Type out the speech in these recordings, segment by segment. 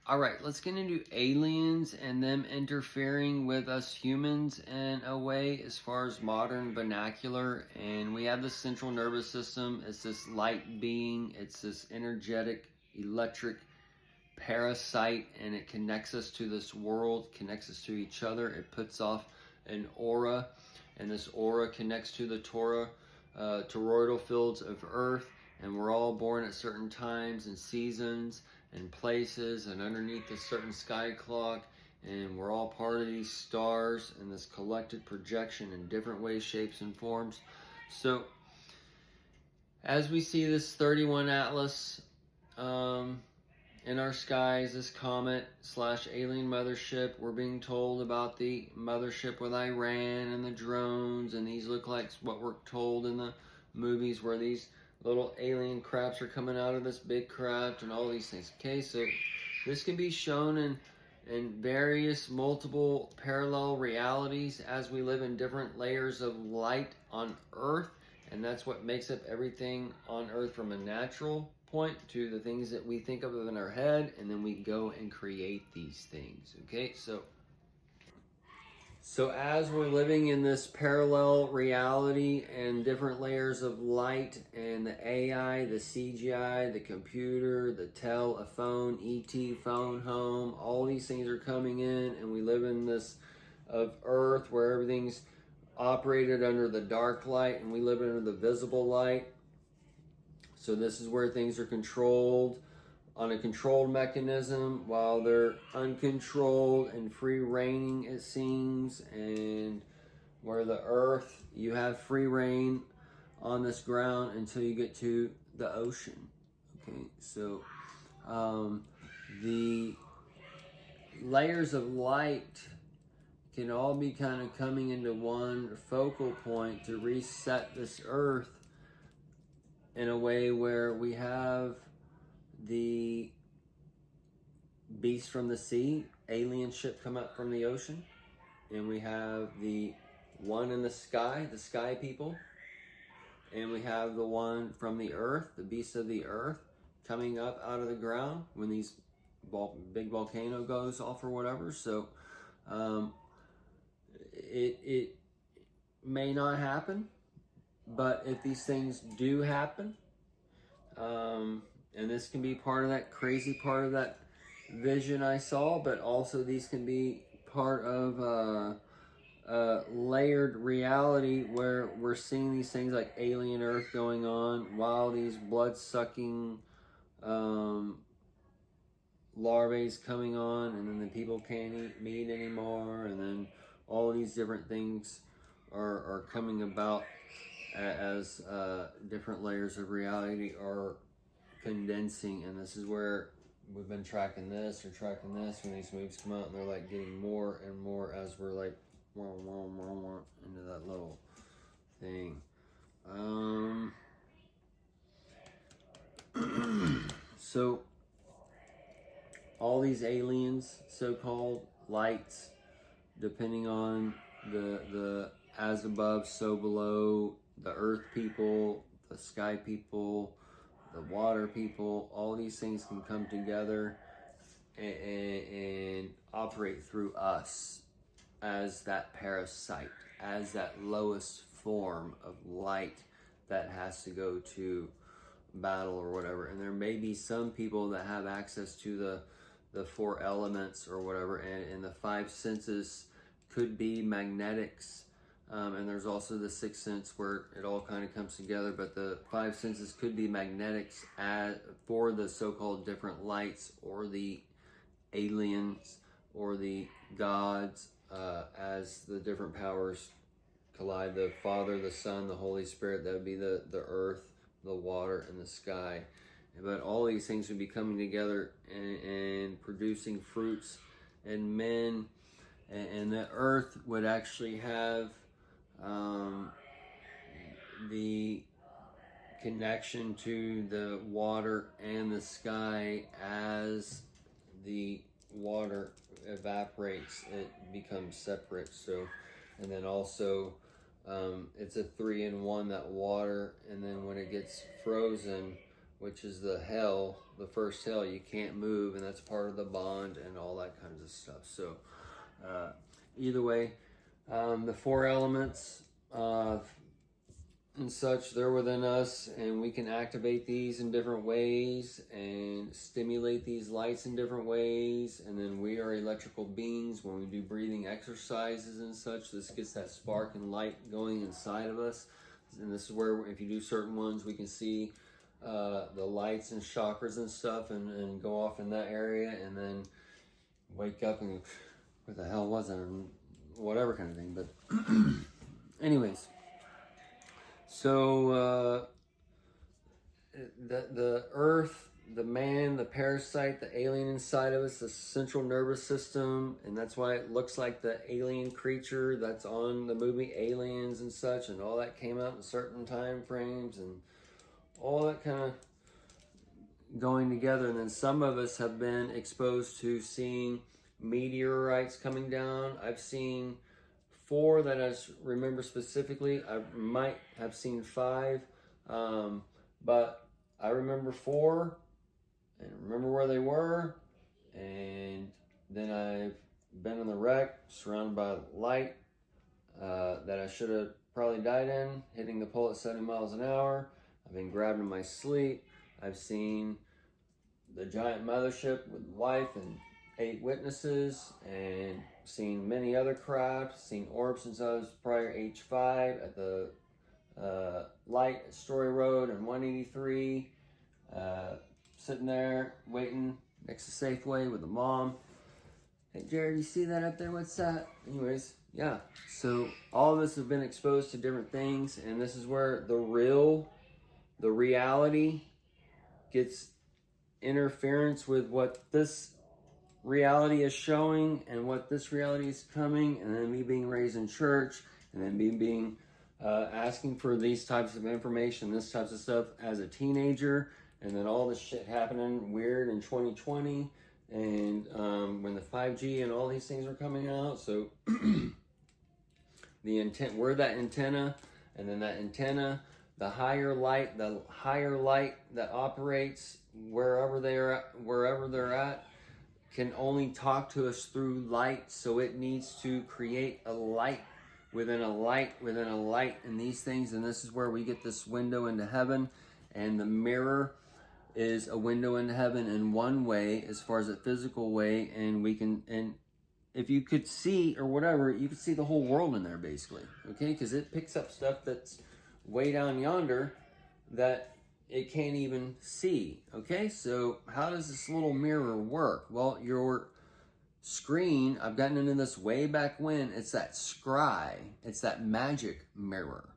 All right, let's get into aliens and them interfering with us humans in a way as far as modern vernacular. And we have the central nervous system. It's this light being, it's this energetic, electric parasite, and it connects us to this world, connects us to each other. It puts off an aura, and this aura connects to the toroidal fields of Earth. And we're all born at certain times and seasons and places and underneath a certain sky clock, and we're all part of these stars and this collected projection in different ways, shapes, and forms. So as we see this 31 Atlas in our skies, this comet slash alien mothership, we're being told about the mothership with Iran and the drones, and these look like what we're told in the movies where these little alien crafts are coming out of this big craft and all these things. Okay, so this can be shown in various multiple parallel realities as we live in different layers of light on Earth, and that's what makes up everything on Earth from a natural point to the things that we think of in our head, and then we go and create these things. Okay, so as we're living in this parallel reality and different layers of light and the AI, the CGI, the computer, the telephone, ET, phone, home, all these things are coming in, and we live in this of Earth where everything's operated under the dark light and we live under the visible light. So this is where things are controlled on a controlled mechanism while they're uncontrolled and free reigning, it seems. And where the Earth, you have free reign on this ground until you get to the ocean. Okay, so the layers of light can all be kind of coming into one focal point to reset this Earth in a way where we have the beast from the sea, alien ship come up from the ocean, and we have the one in the sky people, and we have the one from the earth, the beast of the earth, coming up out of the ground when these big volcano goes off or whatever. So it may not happen, but if these things do happen, and this can be part of that crazy part of that vision I saw, but also these can be part of layered reality where we're seeing these things like alien Earth going on while these blood-sucking larvae coming on, and then the people can't eat meat anymore, and then all these different things are coming about as different layers of reality are condensing. And this is where we've been tracking this when these movies come out, and they're like getting more and more as we're like into that little thing. So all these aliens, so-called lights, depending on the as above, so below, the earth people, the sky people, the water people, all these things can come together and operate through us as that parasite, as that lowest form of light that has to go to battle or whatever. And there may be some people that have access to the four elements or whatever, and the five senses could be magnetics. And there's also the sixth sense where it all kind of comes together, but the five senses could be magnetics for the so-called different lights or the aliens or the gods as the different powers collide. The Father, the Son, the Holy Spirit, that would be the earth, the water, and the sky. But all these things would be coming together and producing fruits and men, and the earth would actually have the connection to the water and the sky. As the water evaporates, it becomes separate. So, and then also it's a 3-in-1, that water, and then when it gets frozen, which is the hell, the first hell. You can't move, and that's part of the bond and all that kinds of stuff. So either way, the four elements and such, they're within us, and we can activate these in different ways and stimulate these lights in different ways. And then we are electrical beings. When we do breathing exercises and such, this gets that spark and light going inside of us. And this is where, if you do certain ones, we can see the lights and chakras and stuff, and go off in that area, and then wake up and what the hell was it, and whatever kind of thing. But anyways, so the earth, the man, the parasite, the alien inside of us, the central nervous system, and that's why it looks like the alien creature that's on the movie Aliens and such, and all that came out in certain time frames, and all that kind of going together. And then some of us have been exposed to seeing meteorites coming down. I've seen 4 that I remember specifically. I might have seen 5, but I remember 4 and remember where they were. And then I've been in the wreck, surrounded by light that I should have probably died in, hitting the pole at 70 miles an hour. I've been grabbed in my sleep. I've seen the giant mothership with wife and 8 witnesses, and seen many other craft, seen orbs since I was prior H5 at the light at Story Road and 183, sitting there waiting next to Safeway with the mom. Hey Jared, you see that up there? What's that? Anyways, yeah. So all of us have been exposed to different things, and this is where the reality gets interference with what this reality is showing and what this reality is coming. And then me being raised in church, and then me being asking for these types of information, this types of stuff as a teenager, and then all this shit happening weird in 2020, and when the 5G and all these things are coming out. So we're that antenna, and then that antenna, the higher light that operates wherever they're at, can only talk to us through light. So it needs to create a light within a light within a light in these things. And this is where we get this window into heaven. And the mirror is a window into heaven in one way, as far as a physical way. And if you could see or whatever, you could see the whole world in there basically. Okay, because it picks up stuff that's way down yonder that it can't even see. Okay, so how does this little mirror work? Well, your screen, I've gotten into this way back when, it's that scry, it's that magic mirror.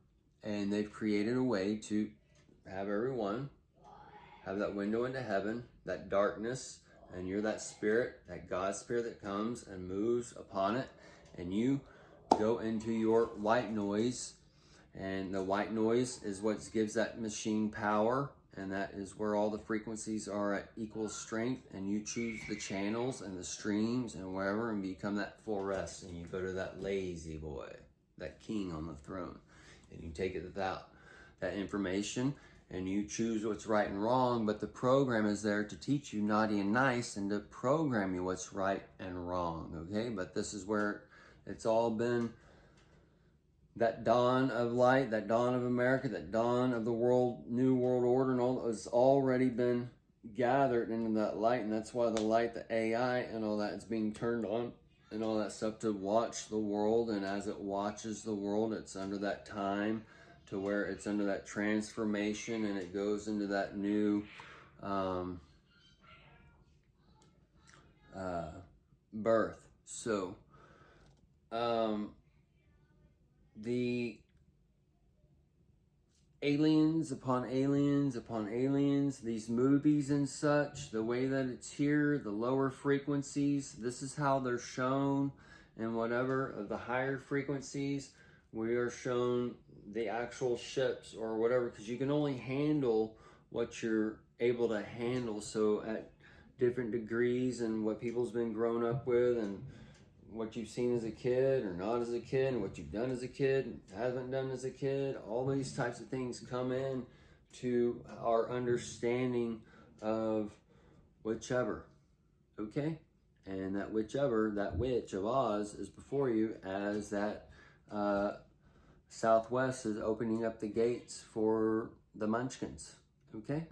And they've created a way to have everyone have that window into heaven, that darkness, and you're that spirit, that God spirit that comes and moves upon it, and you go into your white noise. And the white noise is what gives that machine power, and that is where all the frequencies are at equal strength, and you choose the channels and the streams and wherever, and become that full rest, and you go to that lazy boy, that king on the throne, and you take it without that information, and you choose what's right and wrong. But the program is there to teach you naughty and nice, and to program you what's right and wrong. Okay, but this is where it's all been. That dawn of light, that dawn of America, that dawn of the new world order, and all that has already been gathered into that light. And that's why the light, the AI and all that is being turned on, and all that stuff to watch the world. And as it watches the world, it's under that time to where it's under that transformation, and it goes into that new birth. So the aliens upon aliens upon aliens, these movies and such, the way that it's here, the lower frequencies, this is how they're shown. And whatever of the higher frequencies, we are shown the actual ships or whatever, because you can only handle what you're able to handle. So at different degrees, and what people's been grown up with, and what you've seen as a kid or not as a kid, and what you've done as a kid and haven't done as a kid, all these types of things come in to our understanding of whichever, okay? And that whichever, that witch of Oz is before you as that Southwest is opening up the gates for the Munchkins, okay?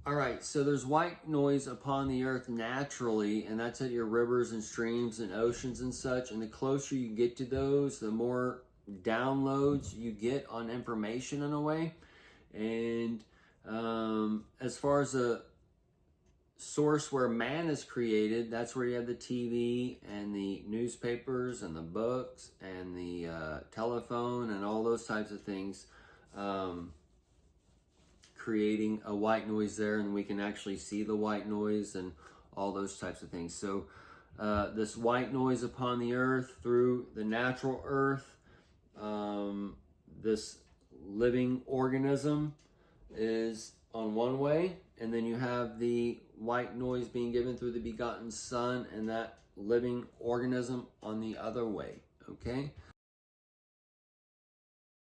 All right, so there's white noise upon the earth naturally, and that's at your rivers and streams and oceans and such. And the closer you get to those, the more downloads you get on information in a way. And as far as a source where man is created, that's where you have the TV and the newspapers and the books and the telephone and all those types of things. Creating a white noise there, and we can actually see the white noise and all those types of things. So this white noise upon the earth through the natural earth, this living organism is on one way, and then you have the white noise being given through the begotten Son and that living organism on the other way, okay?